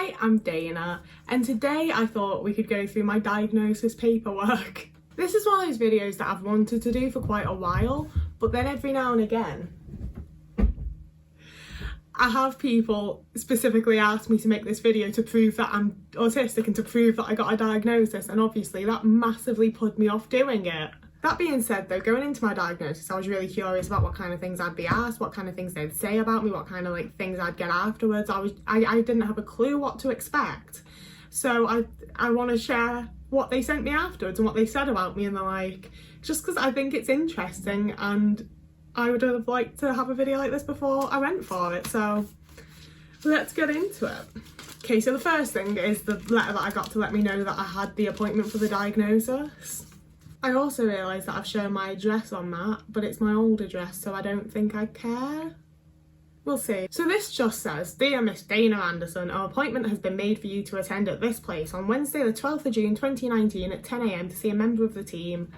Hi, I'm Dana, and today I thought we could go through my diagnosis paperwork. This is one of those videos that I've wanted to do for quite a while, but then every now and again I have people specifically ask me to make this video to prove that I'm autistic and to prove that I got a diagnosis, and obviously that massively put me off doing it. That being said though, going into my diagnosis, I was really curious about what kind of things I'd be asked, what kind of things they'd say about me, what kind of things I'd get afterwards. I didn't have a clue what to expect. So I want to share what they sent me afterwards and what they said about me and the like, just because I think it's interesting and I would have liked to have a video like this before I went for it. So let's get into it. Okay, so the first thing is the letter that I got to let me know that I had the appointment for the diagnosis. I also realised that I've shown my address on that, but it's my old address, so I don't think I care. We'll see. So this just says, "Dear Miss Dana Anderson, our appointment has been made for you to attend at this place on Wednesday the 12th of June 2019 at 10 AM to see a member of the team.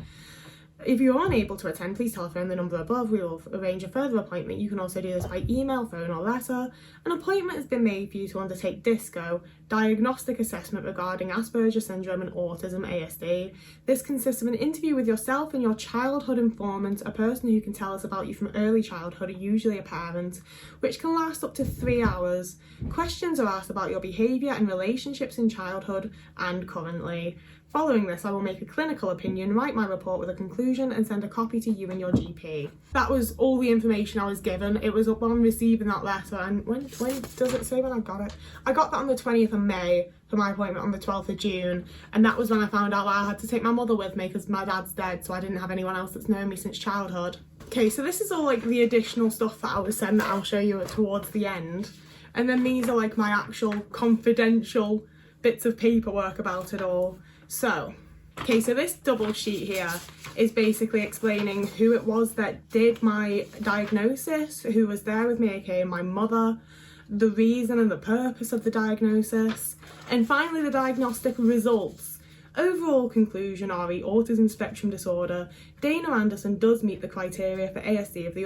If you are unable to attend, please telephone the number above. We will arrange a further appointment. You can also do this by email, phone or letter. An appointment has been made for you to undertake DISCO, diagnostic assessment regarding Asperger's syndrome and autism ASD. This consists of an interview with yourself and your childhood informant, a person who can tell us about you from early childhood, usually a parent, which can last up to 3 hours. Questions are asked about your behaviour and relationships in childhood and currently. Following this, I will make a clinical opinion, write my report with a conclusion and send a copy to you and your GP." That was all the information I was given. It was upon receiving that letter, and when does it say when I got it? I got that on the 20th of May for my appointment on the 12th of June, and that was when I found out that I had to take my mother with me because my dad's dead, so I didn't have anyone else that's known me since childhood. Okay, so this is all the additional stuff that I was sent that I'll show you towards the end, and then these are my actual confidential bits of paperwork about it all. So this double sheet here is basically explaining who it was that did my diagnosis, who was there with me, aka my mother, the reason and the purpose of the diagnosis, and finally the diagnostic results. Overall conclusion, RE autism spectrum disorder. Dana Anderson does meet the criteria for ASD of the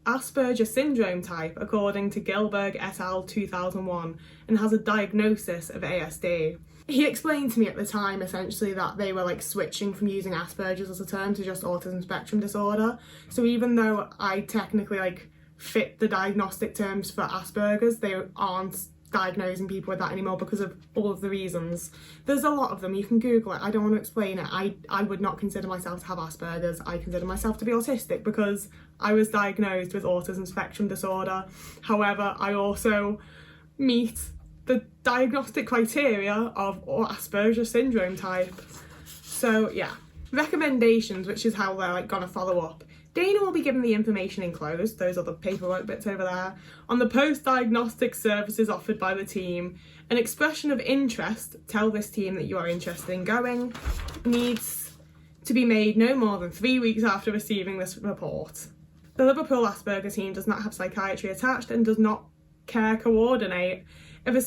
Asperger's syndrome type according to Gilberg et al. 2001 and has a diagnosis of ASD. He explained to me at the time essentially that they were switching from using Asperger's as a term to just autism spectrum disorder. So even though I technically fit the diagnostic terms for Asperger's, they aren't diagnosing people with that anymore because of all of the reasons. There's a lot of them, you can Google it, I don't want to explain it. I would not consider myself to have Asperger's, I consider myself to be autistic because I was diagnosed with autism spectrum disorder. However, I also meet the diagnostic criteria of Asperger's syndrome type. So yeah, recommendations, which is how they're gonna follow up. Dana will be given the information enclosed, those are the paperwork bits over there, on the post-diagnostic services offered by the team. An expression of interest, tell this team that you are interested in going, needs to be made no more than 3 weeks after receiving this report. The Liverpool Asperger team does not have psychiatry attached and does not care coordinate. If a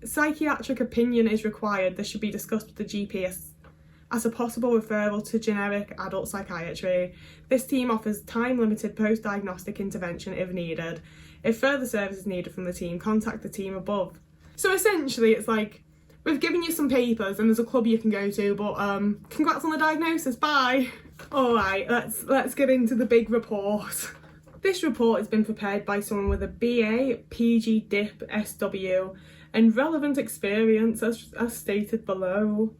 psychiatric opinion is required, this should be discussed with the GP as a possible referral to generic adult psychiatry. This team offers time-limited post-diagnostic intervention if needed. If further service is needed from the team, contact the team above. So essentially it's we've given you some papers and there's a club you can go to, but congrats on the diagnosis, bye! Alright, let's get into the big report. This report has been prepared by someone with a BA, PG, DIP, SW, and relevant experience as stated below.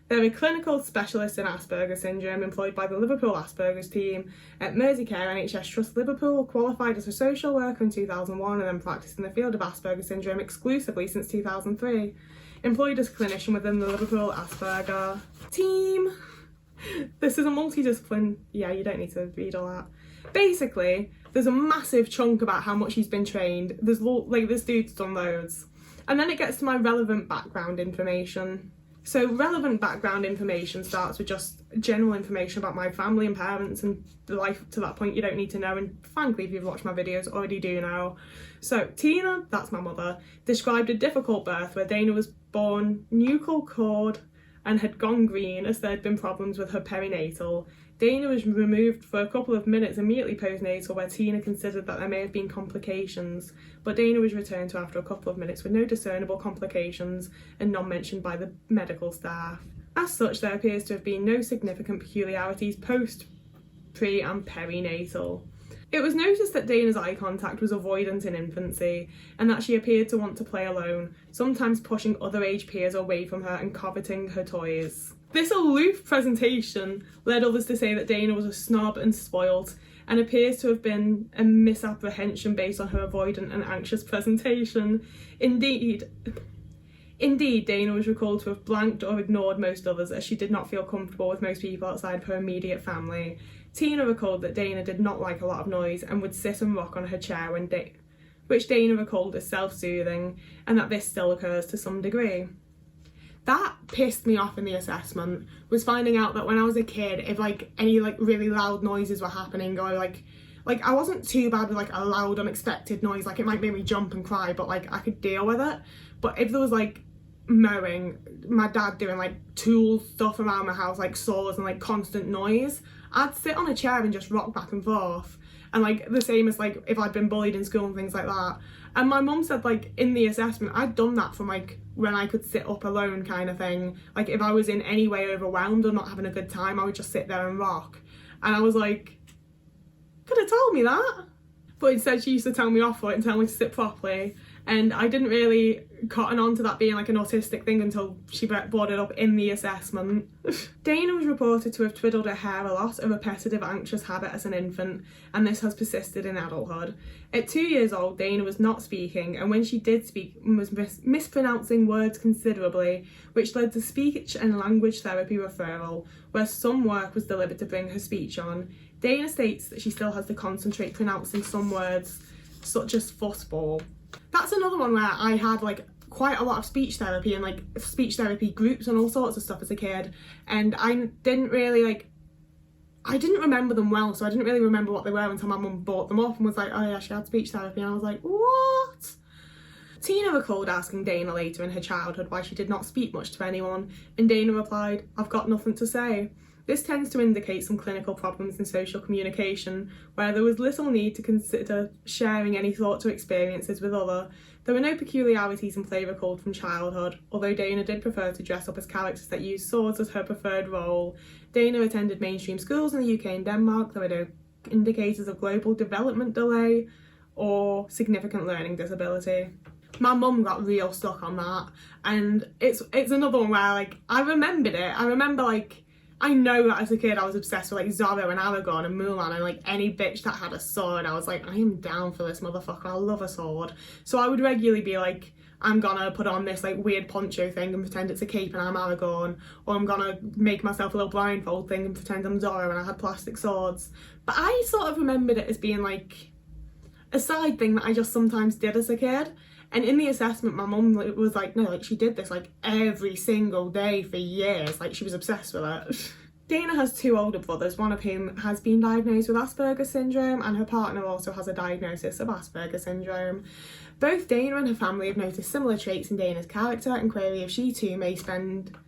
They're a clinical specialist in Asperger's syndrome employed by the Liverpool Asperger's team at Merseycare NHS Trust Liverpool, qualified as a social worker in 2001 and then practiced in the field of Asperger's syndrome exclusively since 2003. Employed as a clinician within the Liverpool Asperger team. This is a multidiscipline. Yeah, you don't need to read all that. Basically, there's a massive chunk about how much he's been trained. There's this dude's done loads. And then it gets to my relevant background information. So relevant background information starts with just general information about my family and parents and life to that point you don't need to know, and frankly if you've watched my videos already do know. So Tina, that's my mother, described a difficult birth where Dana was born nuchal cord and had gone green as there had been problems with her perinatal. Dana was removed for a couple of minutes immediately postnatal, where Tina considered that there may have been complications, but Dana was returned to after a couple of minutes with no discernible complications and none mentioned by the medical staff. As such, there appears to have been no significant peculiarities post, pre and perinatal. It was noticed that Dana's eye contact was avoidant in infancy and that she appeared to want to play alone, sometimes pushing other age peers away from her and coveting her toys. This aloof presentation led others to say that Dana was a snob and spoilt, and appears to have been a misapprehension based on her avoidant and anxious presentation. Indeed, Dana was recalled to have blanked or ignored most others, as she did not feel comfortable with most people outside of her immediate family. Tina recalled that Dana did not like a lot of noise and would sit and rock on her chair which Dana recalled as self-soothing, and that this still occurs to some degree. That pissed me off in the assessment, was finding out that when I was a kid, if any really loud noises were happening, or I wasn't too bad with a loud unexpected noise, it might make me jump and cry, but I could deal with it. But if there was mowing, my dad doing tool stuff around my house, saws and constant noise, I'd sit on a chair and just rock back and forth. And the same as if I'd been bullied in school and things like that. And my mum said in the assessment I'd done that from when I could sit up alone kind of thing. If I was in any way overwhelmed or not having a good time, I would just sit there and rock. And I was could have told me that. But instead she used to tell me off for it and tell me to sit properly. And I didn't really cotton on to that being an autistic thing until she brought it up in the assessment. Dana was reported to have twiddled her hair a lot, a repetitive anxious habit as an infant, and this has persisted in adulthood. At 2 years old, Dana was not speaking, and when she did speak, was mispronouncing words considerably, which led to speech and language therapy referral, where some work was delivered to bring her speech on. Dana states that she still has to concentrate pronouncing some words, such as football. That's another one where I had quite a lot of speech therapy and speech therapy groups and all sorts of stuff as a kid, and I didn't really I didn't remember them well, so I didn't really remember what they were until my mum brought them up and was oh yeah, she had speech therapy, and I was what? Tina recalled asking Dana later in her childhood why she did not speak much to anyone, and Dana replied, "I've got nothing to say." This tends to indicate some clinical problems in social communication, where there was little need to consider sharing any thoughts or experiences with others. There were no peculiarities in play recalled from childhood, although Dana did prefer to dress up as characters that used swords as her preferred role. Dana attended mainstream schools in the UK and Denmark. There were no indicators of global development delay or significant learning disability. My mum got real stuck on that, and it's another one where I remembered it. I remember I know that as a kid I was obsessed with Zorro and Aragorn and Mulan and any bitch that had a sword. I was I am down for this motherfucker, I love a sword. So I would regularly be I'm gonna put on this weird poncho thing and pretend it's a cape and I'm Aragorn, or I'm gonna make myself a little blindfold thing and pretend I'm Zorro and I had plastic swords. But I sort of remembered it as being a side thing that I just sometimes did as a kid. And in the assessment, my mum was no, she did this every single day for years. She was obsessed with it. Dana has two older brothers, one of whom has been diagnosed with Asperger's syndrome, and her partner also has a diagnosis of Asperger's syndrome. Both Dana and her family have noticed similar traits in Dana's character and query if she too may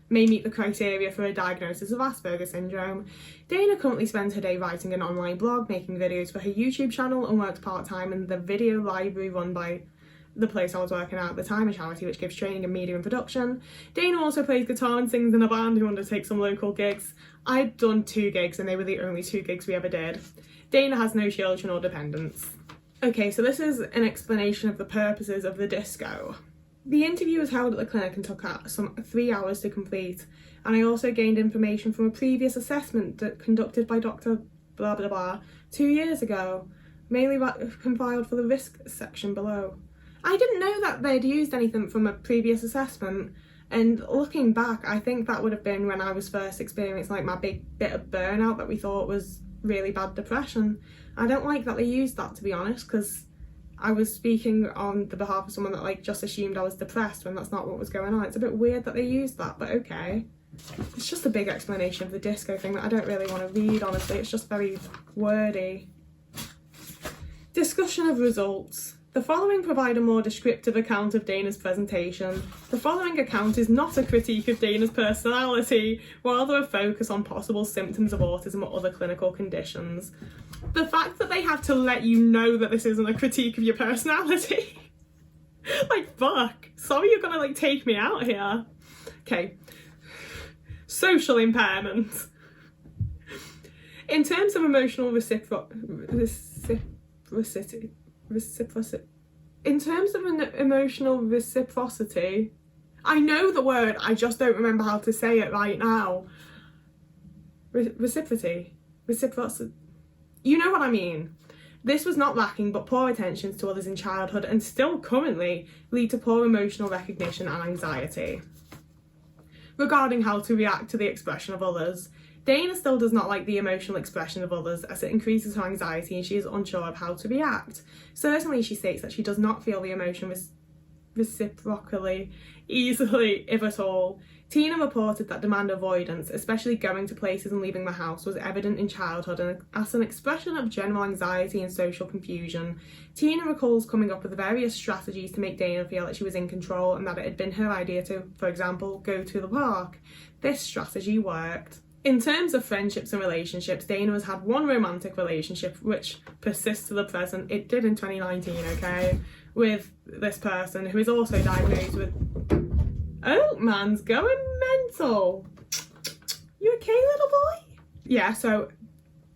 meet the criteria for a diagnosis of Asperger's syndrome. Dana currently spends her day writing an online blog, making videos for her YouTube channel, and works part-time in the video library run by the place I was working at the time, a charity which gives training in media and production. Dana also plays guitar and sings in a band who undertakes some local gigs. I'd done 2 gigs and they were the only 2 gigs we ever did. Dana has no children or dependents. Okay, so this is an explanation of the purposes of the disco. The interview was held at the clinic and took some 3 hours to complete, and I also gained information from a previous assessment conducted by Dr. blah blah blah 2 years ago, mainly compiled for the risk section below. I didn't know that they'd used anything from a previous assessment, and looking back, I think that would have been when I was first experiencing my big bit of burnout that we thought was really bad depression. I don't like that they used that, to be honest, because I was speaking on the behalf of someone that just assumed I was depressed when that's not what was going on. It's a bit weird that they used that, but okay. It's just a big explanation of the disco thing that I don't really want to read, honestly. It's just very wordy. Discussion of results. The following provide a more descriptive account of Dana's presentation. The following account is not a critique of Dana's personality, rather a focus on possible symptoms of autism or other clinical conditions. The fact that they have to let you know that this isn't a critique of your personality. Like, fuck. Sorry you're gonna, like, take me out here. Okay. Social impairment. In terms of emotional emotional reciprocity, I know the word, I just don't remember how to say it right now. Reciprocity. You know what I mean. This was not lacking, but poor attentions to others in childhood and still currently lead to poor emotional recognition and anxiety. Regarding how to react to the expression of others, Dana still does not like the emotional expression of others as it increases her anxiety and she is unsure of how to react. Certainly she states that she does not feel the emotion reciprocally easily, if at all. Tina reported that demand avoidance, especially going to places and leaving the house, was evident in childhood and as an expression of general anxiety and social confusion. Tina recalls coming up with various strategies to make Dana feel that she was in control and that it had been her idea to, for example, go to the park. This strategy worked. In terms of friendships and relationships, Dana has had one romantic relationship which persists to the present. It did in 2019, okay? With this person who is also diagnosed with... Oh, man's going mental. You okay, little boy? Yeah, so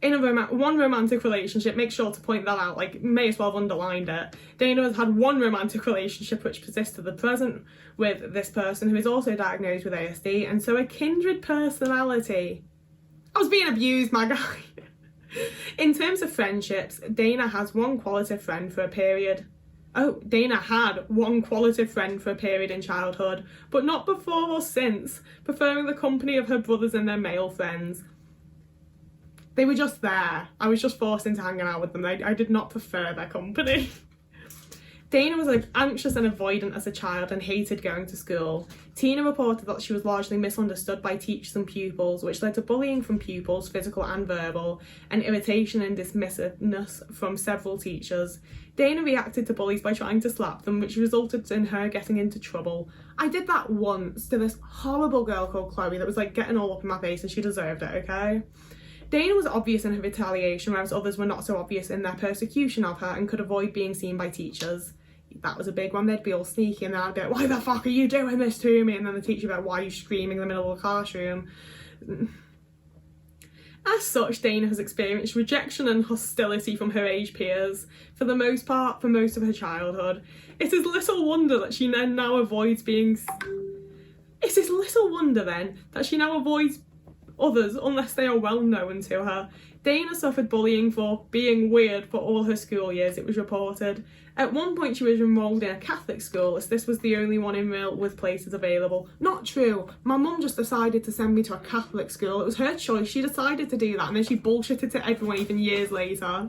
in one romantic relationship, make sure to point that out, like, may as well have underlined it. Dana has had one romantic relationship which persists to the present with this person who is also diagnosed with ASD, and so a kindred personality. I was being abused, my guy. In terms of friendships, Dana has one qualitative friend for a period. Oh, Dana had one qualitative friend for a period in childhood, but not before or since, preferring the company of her brothers and their male friends. They were just there. I was just forced into hanging out with them. I did not prefer their company. Dana was like anxious and avoidant as a child and hated going to school. Tina reported that she was largely misunderstood by teachers and pupils, which led to bullying from pupils, physical and verbal, and irritation and dismissiveness from several teachers. Dana reacted to bullies by trying to slap them, which resulted in her getting into trouble. I did that once to this horrible girl called Chloe that was like getting all up in my face, and she deserved it, okay? Dana was obvious in her retaliation, whereas others were not so obvious in their persecution of her and could avoid being seen by teachers. That was a big one. They'd be all sneaky and then I'd go, why the fuck are you doing this to me? And then the teacher would go, why are you screaming in the middle of the classroom? As such, Dana has experienced rejection and hostility from her age peers, for the most part, for most of her childhood. It is little wonder that she now avoids being... It is little wonder then that she now avoids others unless they are well known to her. Dana suffered bullying for being weird for all her school years, it was reported. At one point she was enrolled in a Catholic school as this was the only one in Real with places available. Not true. My mum just decided to send me to a Catholic school. It was her choice. She decided to do that and then she bullshitted to everyone even years later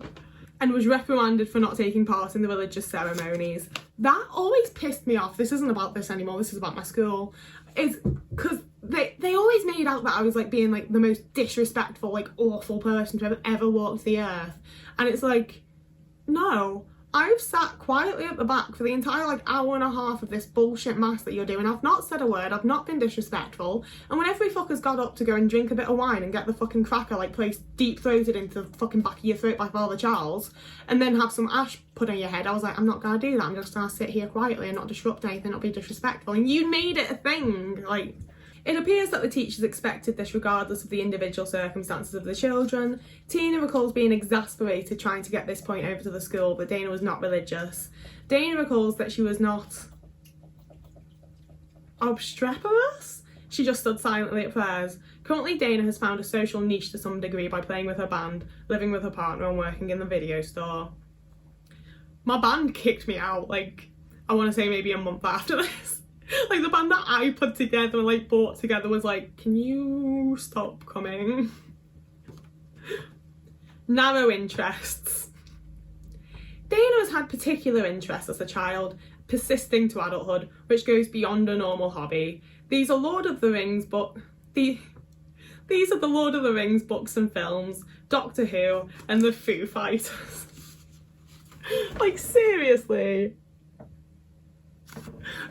and was reprimanded for not taking part in the religious ceremonies. That always pissed me off. This isn't about this anymore. This is about my school. Is because they always made out that I was like being like the most disrespectful, like awful person to have ever walked the earth. And it's like, no, I've sat quietly at the back for the entire like hour and a half of this bullshit mass that you're doing. I've not said a word, I've not been disrespectful. And when every fucker's got up to go and drink a bit of wine and get the fucking cracker like placed deep-throated into the fucking back of your throat by Father Charles, and then have some ash put on your head, I was like, I'm not gonna do that. I'm just gonna sit here quietly and not disrupt anything, not be disrespectful. And you made it a thing, like... It appears that the teachers expected this regardless of the individual circumstances of the children. Tina recalls being exasperated trying to get this point over to the school, but Dana was not religious. Dana recalls that she was not obstreperous. She just stood silently at prayers. Currently, Dana has found a social niche to some degree by playing with her band, living with her partner and working in the video store. My band kicked me out, like, I want to say maybe a month after this. Like, the band that I put together and, like, brought together was like, can you stop coming? Narrow interests. Dana has had particular interests as a child, persisting to adulthood, which goes beyond a normal hobby. These are Lord of the Rings These are the Lord of the Rings books and films, Doctor Who, and the Foo Fighters. Like, seriously.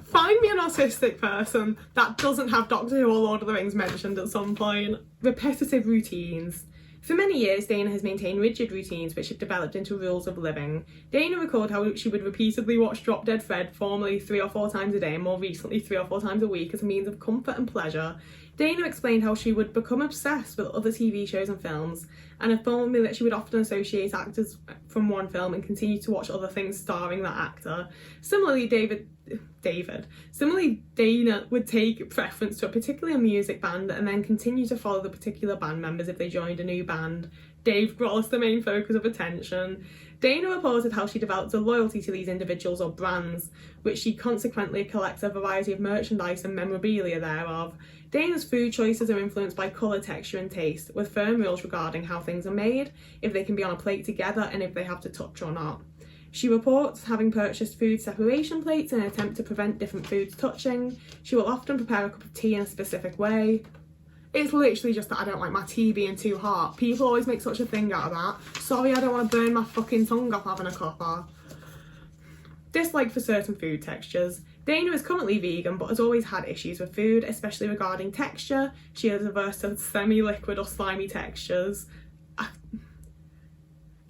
Find me an autistic person that doesn't have Doctor Who or Lord of the Rings mentioned at some point. Repetitive routines. For many years, Dana has maintained rigid routines which have developed into rules of living. Dana recalled how she would repeatedly watch Drop Dead Fred, formerly 3 or 4 times a day and more recently 3 or 4 times a week, as a means of comfort and pleasure. Dana explained how she would become obsessed with other TV shows and films, and informed me that she would often associate actors from one film and continue to watch other things starring that actor. Similarly, Dana would take preference to a particular music band and then continue to follow the particular band members if they joined a new band. Dave Grohl is the main focus of attention. Dana reported how she developed a loyalty to these individuals or brands, which she consequently collects a variety of merchandise and memorabilia thereof. Dana's food choices are influenced by colour, texture and taste, with firm rules regarding how things are made, if they can be on a plate together and if they have to touch or not. She reports having purchased food separation plates in an attempt to prevent different foods touching. She will often prepare a cup of tea in a specific way. It's literally just that I don't like my tea being too hot. People always make such a thing out of that. Sorry, I don't want to burn my fucking tongue off having a cuppa. Dislike for certain food textures. Dana is currently vegan but has always had issues with food, especially regarding texture. She is averse to semi-liquid or slimy textures.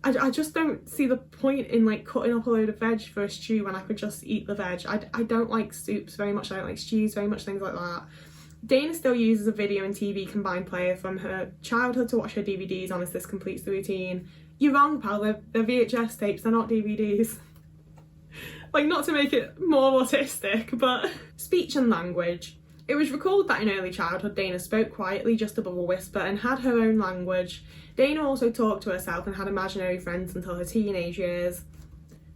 I just don't see the point in like cutting up a load of veg for a stew when I could just eat the veg. I don't like soups very much, I don't like stews very much, things like that. Dana still uses a video and TV combined player from her childhood to watch her DVDs on as this completes the routine. You're wrong, pal, they're VHS tapes, they're not DVDs. Like, not to make it more autistic, but... Speech and language. It was recalled that in early childhood Dana spoke quietly, just above a whisper, and had her own language. Dana also talked to herself and had imaginary friends until her teenage years.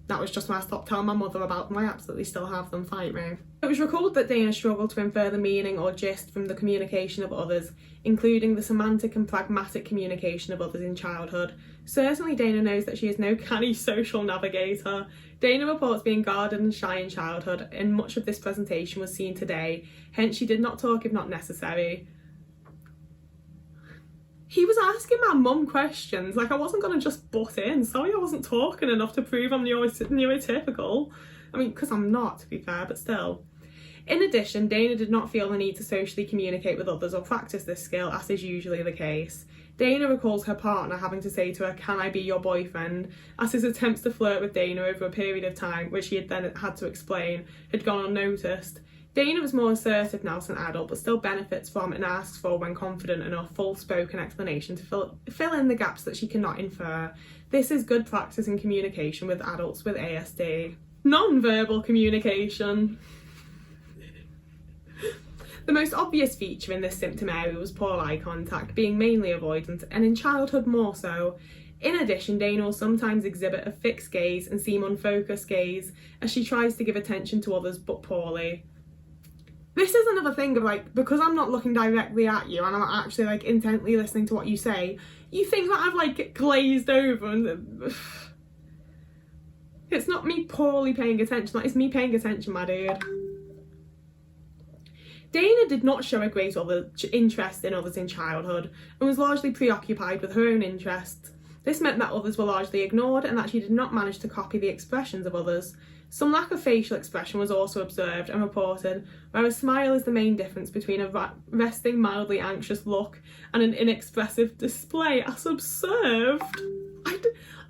That was just when I stopped telling my mother about them. I absolutely still have them, fight me. It was recalled that Dana struggled to infer the meaning or gist from the communication of others, including the semantic and pragmatic communication of others in childhood. Certainly Dana knows that she is no canny social navigator. Dana reports being guarded and shy in childhood, and much of this presentation was seen today, hence she did not talk if not necessary. He was asking my mum questions, like I wasn't going to just butt in. Sorry I wasn't talking enough to prove I'm neurotypical. I mean, because I'm not, to be fair, but still. In addition, Dana did not feel the need to socially communicate with others or practice this skill, as is usually the case. Dana recalls her partner having to say to her, "Can I be your boyfriend?" as his attempts to flirt with Dana over a period of time, which he had then had to explain, had gone unnoticed. Dana was more assertive now as an adult, but still benefits from and asks for, when confident enough, full-spoken explanation to fill in the gaps that she cannot infer. This is good practice in communication with adults with ASD. Non-verbal communication. The most obvious feature in this symptom area was poor eye contact, being mainly avoidant, and in childhood more so. In addition, Dana will sometimes exhibit a fixed gaze and seem unfocused gaze as she tries to give attention to others but poorly. This is another thing of like, because I'm not looking directly at you and I'm not actually like intently listening to what you say, you think that I've like glazed over and it's not me poorly paying attention, like it's me paying attention, my dude. Dana did not show a great interest in others in childhood and was largely preoccupied with her own interests. This meant that others were largely ignored and that she did not manage to copy the expressions of others. Some lack of facial expression was also observed and reported, where a smile is the main difference between a resting, mildly anxious look and an inexpressive display, as observed. I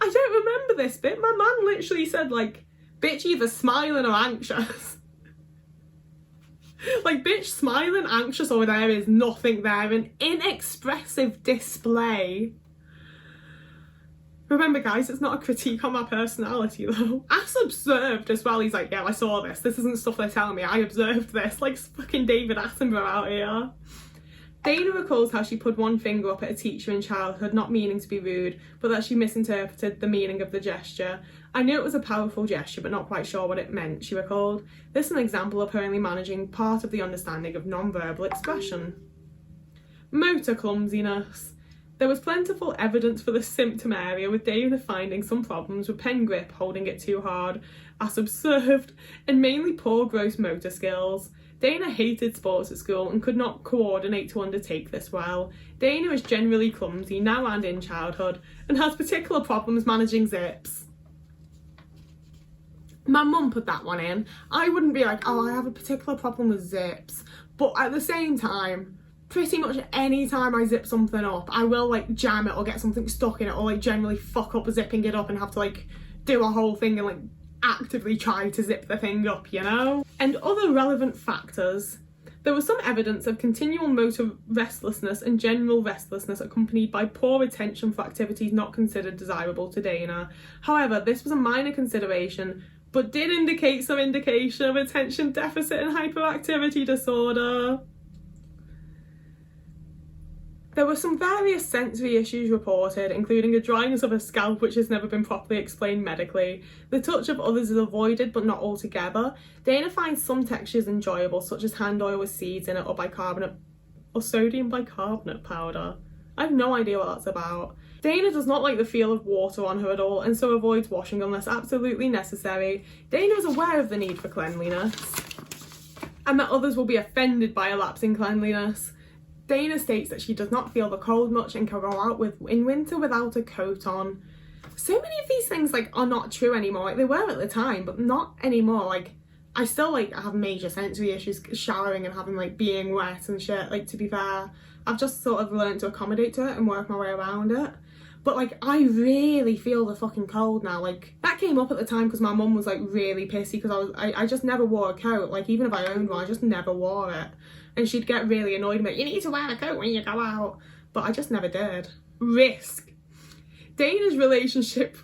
don't remember this bit. My man literally said, like, bitch either smiling or anxious. Like, bitch smiling, anxious, or there is nothing there. An inexpressive display. Remember guys, it's not a critique on my personality though. As observed as well, he's like, yeah, I saw this. This isn't stuff they're telling me, I observed this. Like fucking David Attenborough out here. Dana recalls how she put one finger up at a teacher in childhood, not meaning to be rude, but that she misinterpreted the meaning of the gesture. I knew it was a powerful gesture, but not quite sure what it meant, she recalled. This is an example of her only managing part of the understanding of non-verbal expression. Motor clumsiness. There was plentiful evidence for the symptom area, with Dana finding some problems with pen grip, holding it too hard, as observed, and mainly poor gross motor skills. Dana hated sports at school and could not coordinate to undertake this well. Dana is generally clumsy now and in childhood, and has particular problems managing zips. My mum put that one in. I wouldn't be like, oh, I have a particular problem with zips. But at the same time, pretty much any time I zip something up, I will like jam it or get something stuck in it, or like generally fuck up zipping it up and have to like do a whole thing and like actively try to zip the thing up, you know? And other relevant factors. There was some evidence of continual motor restlessness and general restlessness accompanied by poor attention for activities not considered desirable to Dana. However, this was a minor consideration, but did indicate some indication of attention deficit and hyperactivity disorder. There were some various sensory issues reported, including a dryness of her scalp which has never been properly explained medically. The touch of others is avoided but not altogether. Dana finds some textures enjoyable, such as hand oil with seeds in it or bicarbonate or sodium bicarbonate powder. I have no idea what that's about. Dana does not like the feel of water on her at all and so avoids washing unless absolutely necessary. Dana is aware of the need for cleanliness and that others will be offended by a lapse in cleanliness. Dana states that she does not feel the cold much and can go out in winter without a coat on. So many of these things like are not true anymore. Like they were at the time, but not anymore. Like I still like have major sensory issues showering and having like being wet and shit. Like to be fair, I've just sort of learned to accommodate to it and work my way around it. But like I really feel the fucking cold now. Like that came up at the time because my mum was like really pissy because I just never wore a coat. Like even if I owned one, I just never wore it. And she'd get really annoyed with me, you need to wear a coat when you go out. But I just never did. Risk. Dana's relationships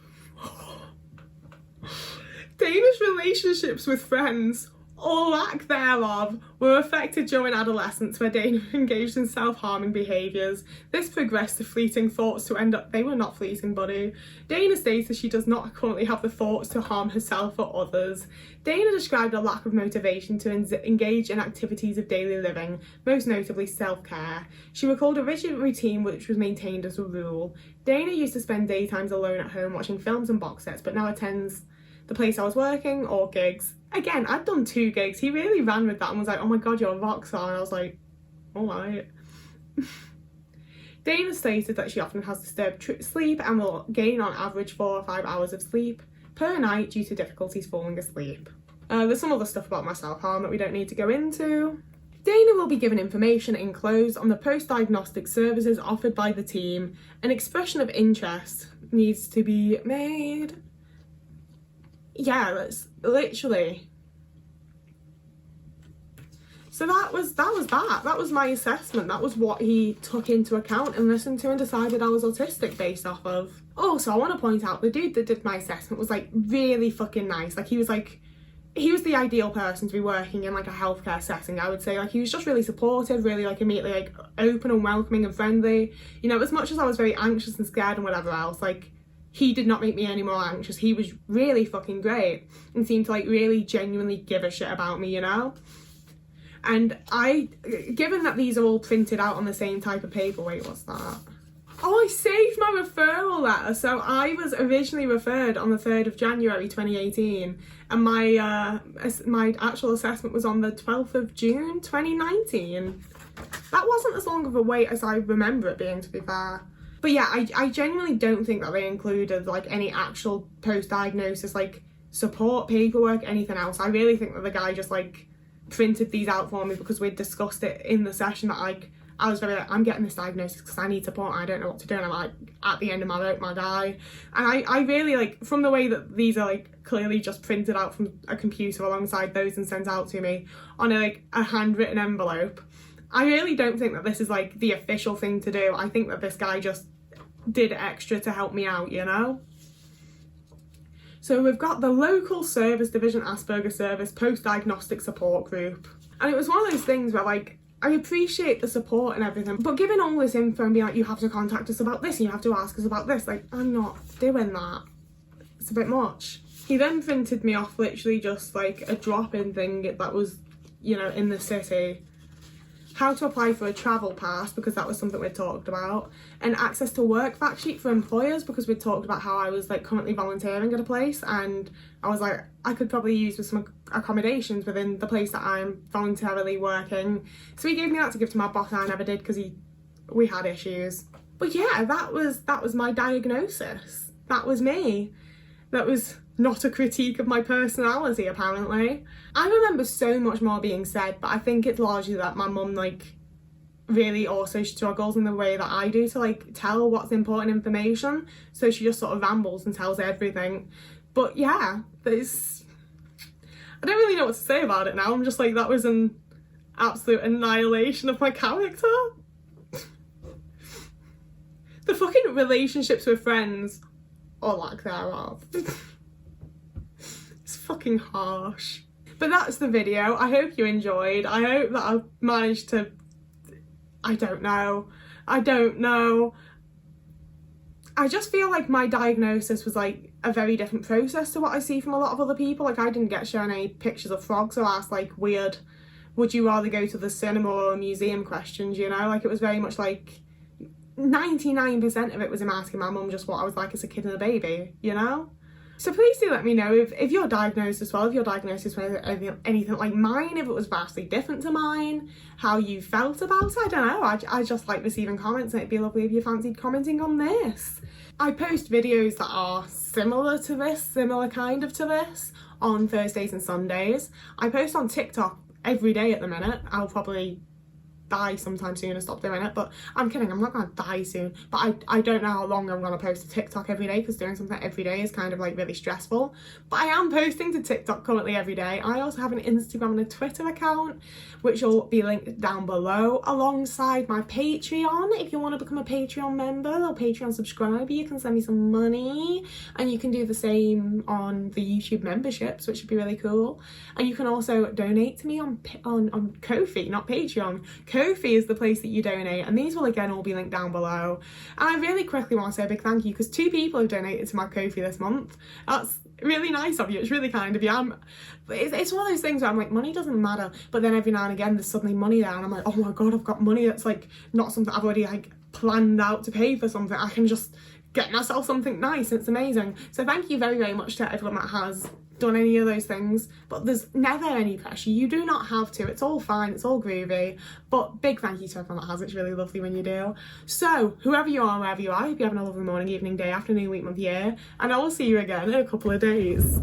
with friends, or lack thereof, were affected during adolescence where Dana engaged in self-harming behaviours. This progressed to fleeting thoughts to end up... They were not fleeting, buddy. Dana states that she does not currently have the thoughts to harm herself or others. Dana described a lack of motivation to engage in activities of daily living, most notably self-care. She recalled a rigid routine which was maintained as a rule. Dana used to spend daytimes alone at home watching films and box sets, but now attends the place I was working or gigs. Again, I'd done 2 gigs. He really ran with that and was like, oh my god, you're a rock star. And I was like, alright. Dana stated that she often has disturbed sleep and will gain on average 4 or 5 hours of sleep per night due to difficulties falling asleep. There's some other stuff about my self-harm that we don't need to go into. Dana will be given information enclosed on the post-diagnostic services offered by the team. An expression of interest needs to be made. Yeah, that's literally. So that was that. That was my assessment. That was what he took into account and listened to and decided I was autistic based off of. Also, I want to point out the dude that did my assessment was like really fucking nice. Like he was the ideal person to be working in like a healthcare setting, I would say. Like he was just really supportive, really like immediately like open and welcoming and friendly. You know, as much as I was very anxious and scared and whatever else, like he did not make me any more anxious. He was really fucking great and seemed to like really genuinely give a shit about me, you know? And given that these are all printed out on the same type of paper, wait, what's that? Oh, I saved my referral letter. So I was originally referred on the 3rd of January 2018 and my actual assessment was on the 12th of June 2019. That wasn't as long of a wait as I remember it being, to be fair. But yeah, I genuinely don't think that they included like any actual post-diagnosis like support paperwork, anything else. I really think that the guy just like printed these out for me because we'd discussed it in the session that like I was very like, I'm getting this diagnosis because I need support and I don't know what to do, and I'm like at the end of my rope, my guy. And I really like, from the way that these are like clearly just printed out from a computer alongside those and sent out to me on a handwritten envelope, I really don't think that this is like the official thing to do. I think that this guy just did extra to help me out, you know? So we've got the local service division Asperger service post-diagnostic support group. And it was one of those things where like, I appreciate the support and everything, but giving all this info and being like, you have to contact us about this and you have to ask us about this, like, I'm not doing that. It's a bit much. He then printed me off literally just like a drop-in thing that was, you know, in the city. How to apply for a travel pass, because that was something we talked about, and access to work fact sheet for employers, because we talked about how I was like currently volunteering at a place and I was like, I could probably use with some accommodations within the place that I'm voluntarily working. So he gave me that to give to my boss, and I never did because we had issues. But yeah, that was my diagnosis. That was me. That was not a critique of my personality, apparently. I remember so much more being said, but I think it's largely that my mum, like, really also struggles in the way that I do to, like, tell what's important information. So she just sort of rambles and tells everything. But yeah, I don't really know what to say about it now. I'm just like, that was an absolute annihilation of my character. The fucking relationships with friends, or lack thereof. It's fucking harsh. But that's the video. I hope you enjoyed. I hope that I've managed to... I don't know. I just feel like my diagnosis was like a very different process to what I see from a lot of other people. Like, I didn't get shown any pictures of frogs or asked like weird, would you rather go to the cinema or a museum questions, you know? Like, it was very much like 99% of it was him asking my mum just what I was like as a kid and a baby, you know? So please do let me know if you're diagnosed as well, if your diagnosis was anything like mine, if it was vastly different to mine, how you felt about it. I don't know, I just like receiving comments, and it'd be lovely if you fancied commenting on this. I post videos that are similar to this, similar kind of to this, on Thursdays and Sundays. I post on TikTok every day at the minute. I'll probably die sometime soon and stop doing it, but I'm kidding, I'm not gonna die soon, but I don't know how long I'm gonna post to TikTok every day, because doing something every day is kind of like really stressful. But I am posting to TikTok currently every day. I also have an Instagram and a Twitter account, which will be linked down below, alongside my Patreon. If you want to become a Patreon member or Patreon subscriber, you can send me some money, and you can do the same on the YouTube memberships, which would be really cool. And you can also donate to me on Ko-fi, not Patreon. Ko-fi is the place that you donate, and these will again all be linked down below. And I really quickly want to say a big thank you, because 2 people have donated to my Ko-fi this month. That's really nice of you, it's really kind of you. It's one of those things where I'm like, money doesn't matter, but then every now and again there's suddenly money there, and I'm like, oh my god, I've got money that's like not something I've already like planned out to pay for something. I can just get myself something nice. It's amazing. So thank you very, very much to everyone that has done any of those things, but there's never any pressure. You do not have to. It's all fine, it's all groovy, but big thank you to everyone that has. It's really lovely when you do. So whoever you are, wherever you are, I hope you're having a lovely morning, evening, day, afternoon, week, month, year, and I will see you again in a couple of days.